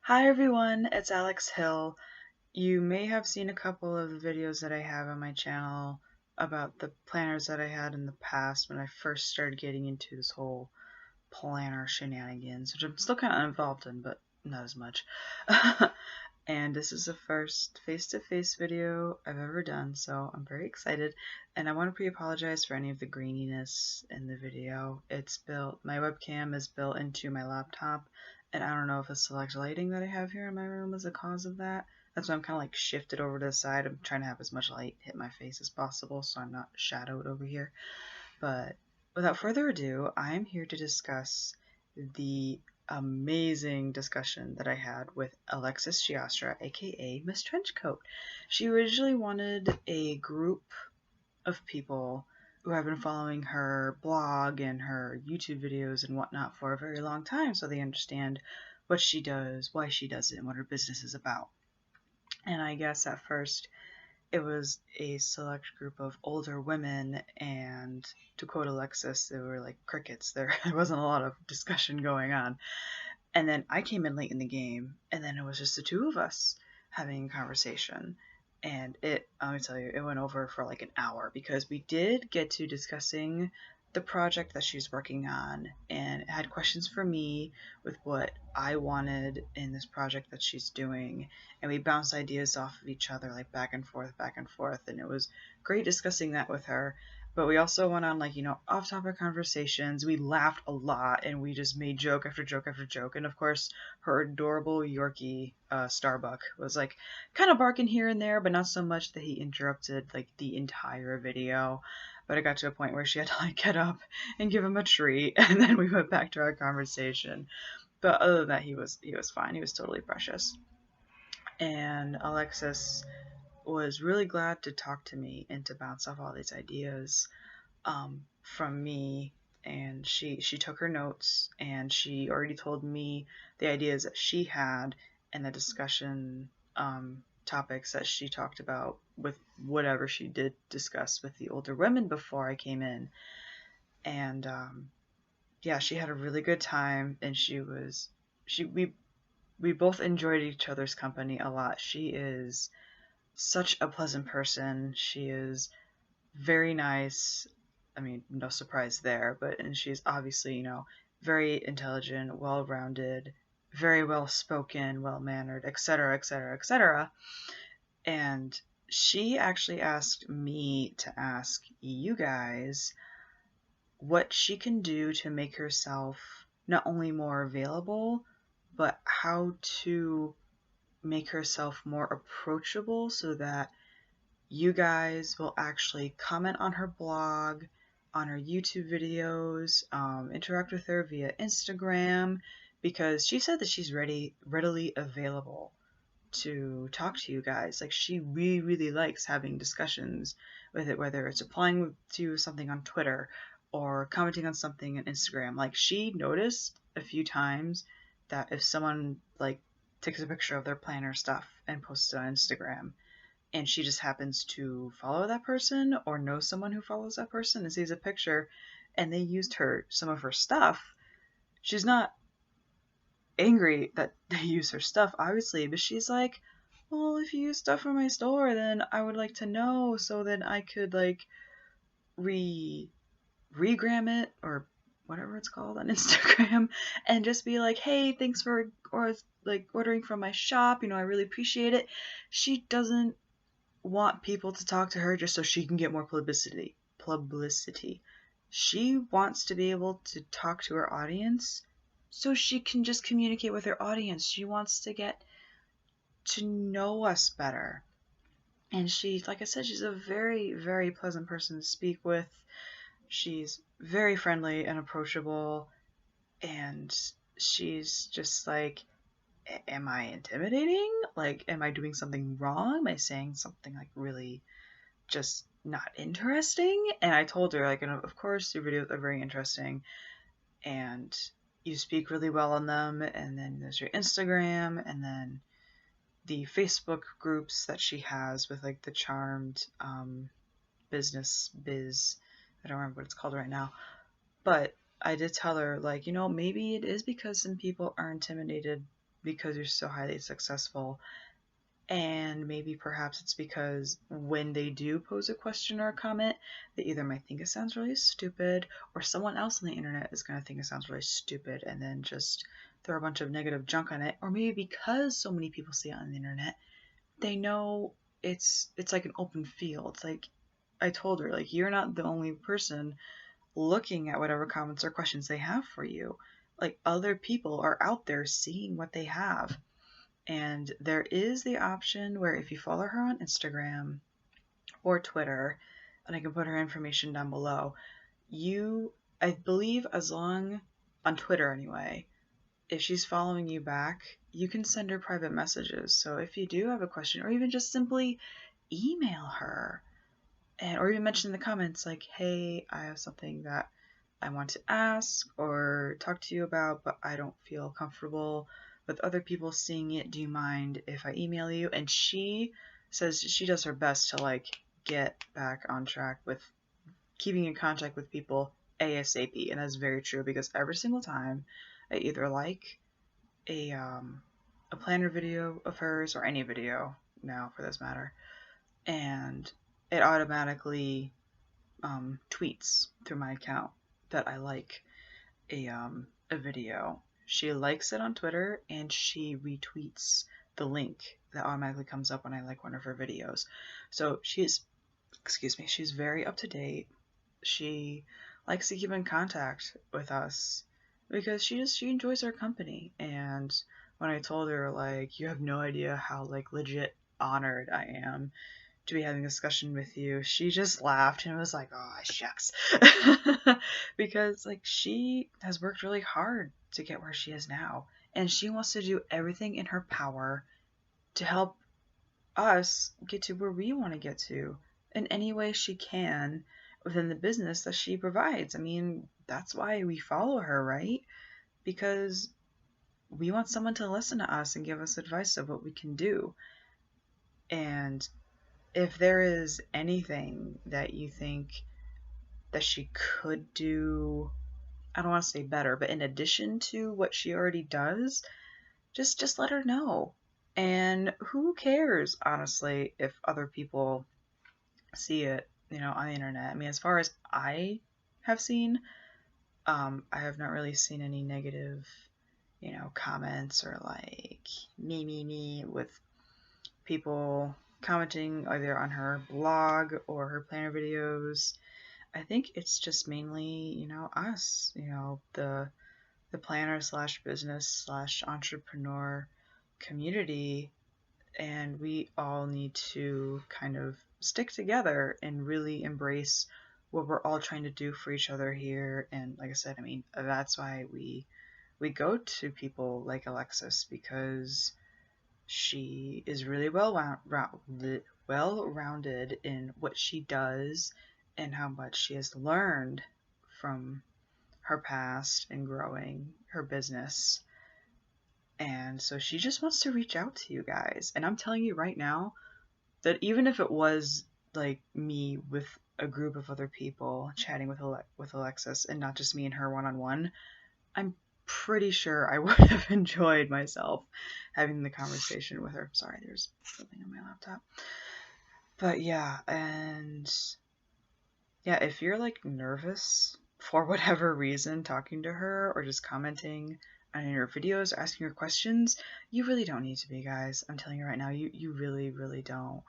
Hi everyone, it's Alex Hill. You may have seen a couple of the videos that I have on my channel about the planners that I had in the past when I first started getting into this whole planner shenanigans, which I'm still kind of involved in, but not as much. And this is the first face-to-face video I've ever done, so I'm very excited. And I want to pre-apologize for any of the graininess in the video. My webcam is built into my laptop, and I don't know if the select lighting that I have here in my room is a cause of that. That's why I'm kind of like shifted over to the side. I'm trying to have as much light hit my face as possible so I'm not shadowed over here. But without further ado, I'm here to discuss the amazing discussion that I had with Alexis Giostra, aka Miss Trenchcoat. She originally wanted a group of people who have been following her blog and her YouTube videos and whatnot for a very long time so they understand what she does, why she does it, and what her business is about. And I guess at first it was a select group of older women, and to quote Alexis, they were like crickets. There wasn't a lot of discussion going on. And then I came in late in the game, and then it was just the two of us having a conversation. And let me tell you, it went over for like an hour because we did get to discussing the project that she's working on and had questions for me with what I wanted in this project that she's doing. And we bounced ideas off of each other, like back and forth, back and forth. And it was great discussing that with her. But we also went on off-topic conversations. We laughed a lot and we just made joke after joke after joke. And of course, her adorable Yorkie, Starbuck, was like kind of barking here and there, but not so much that he interrupted like the entire video. But it got to a point where she had to like get up and give him a treat, and then we went back to our conversation. But other than that, he was fine. He was totally precious. And Alexis was really glad to talk to me and to bounce off all these ideas from me. And she took her notes, and she already told me the ideas that she had and the discussion topics that she talked about with whatever she did discuss with the older women before I came in. And yeah, she had a really good time, and we both enjoyed each other's company a lot. She is such a pleasant person. She is very nice. I mean, no surprise there, and she's obviously, very intelligent, well-rounded, very well-spoken, well-mannered, etc., etc., etc. And she actually asked me to ask you guys what she can do to make herself not only more available, but how to make herself more approachable so that you guys will actually comment on her blog, on her YouTube videos, interact with her via Instagram, because she said that she's readily available to talk to you guys. Like, she really, really likes having discussions with it, whether it's replying to something on Twitter or commenting on something on Instagram. Like, she noticed a few times that if someone like takes a picture of their planner stuff and posts it on Instagram, and she just happens to follow that person or know someone who follows that person and sees a picture and they used some of her stuff, she's not angry that they use her stuff, obviously, but she's like, well, if you use stuff from my store, then I would like to know so that I could like regram it or whatever it's called on Instagram and just be like, hey, thanks for ordering from my shop, I really appreciate it. She doesn't want people to talk to her just so she can get more publicity. She wants to be able to talk to her audience so she can just communicate with her audience. She wants to get to know us better. And like I said, she's a very, very pleasant person to speak with. She's very friendly and approachable. And she's just like, am I intimidating? Like, am I doing something wrong? Am I saying something like really just not interesting? And I told her, like, and of course your videos are very interesting and you speak really well on them, and then there's your Instagram, and then the Facebook groups that she has with like the Charmed business biz. I don't remember what it's called right now, but I did tell her, like, maybe it is because some people are intimidated because you're so highly successful. And maybe perhaps it's because when they do pose a question or a comment, they either might think it sounds really stupid, or someone else on the internet is going to think it sounds really stupid and then just throw a bunch of negative junk on it. Or maybe because so many people see it on the internet, they know it's like an open field. It's like I told her, like, you're not the only person looking at whatever comments or questions they have for you. Like, other people are out there seeing what they have. And there is the option where if you follow her on Instagram or Twitter, and I can put her information down below, I believe as long, on Twitter anyway, if she's following you back, you can send her private messages. So if you do have a question, or even just simply email her, or even mention in the comments like, hey, I have something that I want to ask or talk to you about, but I don't feel comfortable with other people seeing it. Do you mind if I email you? And she says she does her best to like get back on track with keeping in contact with people ASAP. And that's very true, because every single time I either like a planner video of hers, or any video now for this matter, and it automatically tweets through my account that I like a video. She likes it on Twitter, and she retweets the link that automatically comes up when I like one of her videos. So she's very up to date. She likes to keep in contact with us because she enjoys our company. And when I told her, like, you have no idea how like legit honored I am to be having a discussion with you, she just laughed and was like, oh, shucks. Because like she has worked really hard to get where she is now, and she wants to do everything in her power to help us get to where we want to get to in any way she can within the business that she provides. I mean, that's why we follow her, right? Because we want someone to listen to us and give us advice of what we can do. And if there is anything that you think that she could do, I don't want to say better, but in addition to what she already does, just let her know. And who cares, honestly, if other people see it, on the internet. I mean, as far as I have seen, I have not really seen any negative, comments or like me with people commenting either on her blog or her planner videos. I think it's just mainly, us, the planner slash business slash entrepreneur community, and we all need to kind of stick together and really embrace what we're all trying to do for each other here. And like I said, I mean, that's why we go to people like Alexis, because she is really well-rounded in what she does and how much she has learned from her past and growing her business. And so she just wants to reach out to you guys. And I'm telling you right now that even if it was like me with a group of other people chatting with Alexis and not just me and her one-on-one, I'm pretty sure I would have enjoyed myself having the conversation with her. Sorry, there's something on my laptop. But yeah, and yeah, if you're like nervous for whatever reason talking to her or just commenting on your videos or asking her questions, you really don't need to be, guys. I'm telling you right now, you really, really don't.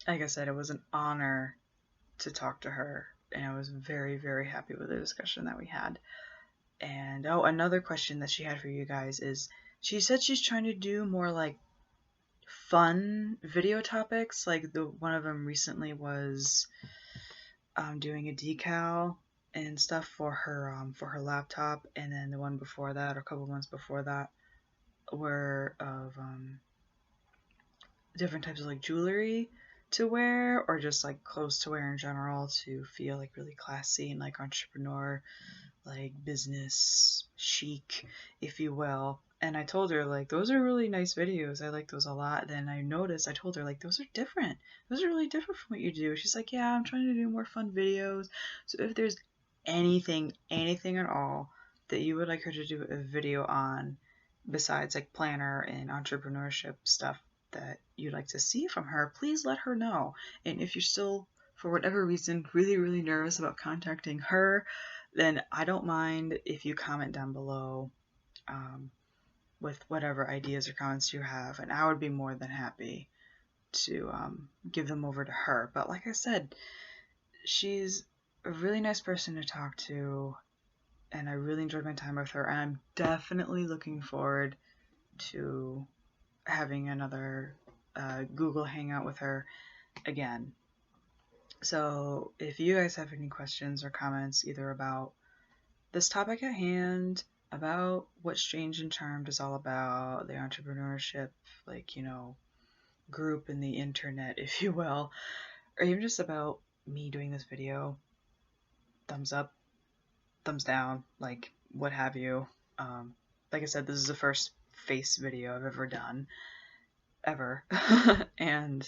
Like I said, it was an honor to talk to her, and I was very, very happy with the discussion that we had. And another question that she had for you guys is, she said she's trying to do more like fun video topics. Like one of them recently was doing a decal and stuff for her laptop, and then the one before that, or a couple months before that, were of different types of like jewelry to wear, or just like clothes to wear in general to feel like really classy and like entrepreneur, like business chic, if you will. And I told her, like, those are really nice videos. I like those a lot. Then I told her, like, those are different. Those are really different from what you do. She's like, yeah, I'm trying to do more fun videos. So if there's anything at all that you would like her to do a video on, besides like planner and entrepreneurship stuff that you'd like to see from her, please let her know. And if you're still, for whatever reason, really, really nervous about contacting her, then I don't mind if you comment down below with whatever ideas or comments you have, and I would be more than happy to give them over to her. But like I said, she's a really nice person to talk to, and I really enjoyed my time with her, and I'm definitely looking forward to having another Google Hangout with her again. So if you guys have any questions or comments either about this topic at hand, about what Strange and Charmed is all about, the entrepreneurship, like, you know, group in the internet, if you will, or even just about me doing this video, thumbs up, thumbs down, like, what have you. Like I said, this is the first face video I've ever done, ever, and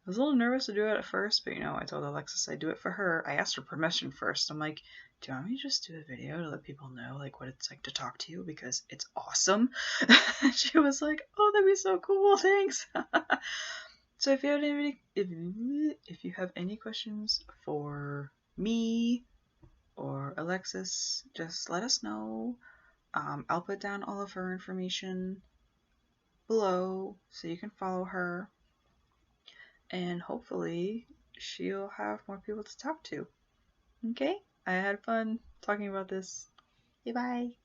I was a little nervous to do it at first, but, you know, I told Alexis I'd do it for her. I asked her permission first. I'm like, do you want me to just do a video to let people know, like, what it's like to talk to you? Because it's awesome. She was like, oh, that'd be so cool. Thanks. So if you have any questions for me or Alexis, just let us know. I'll put down all of her information below so you can follow her. And hopefully she'll have more people to talk to. Okay? I had fun talking about this. Okay, bye.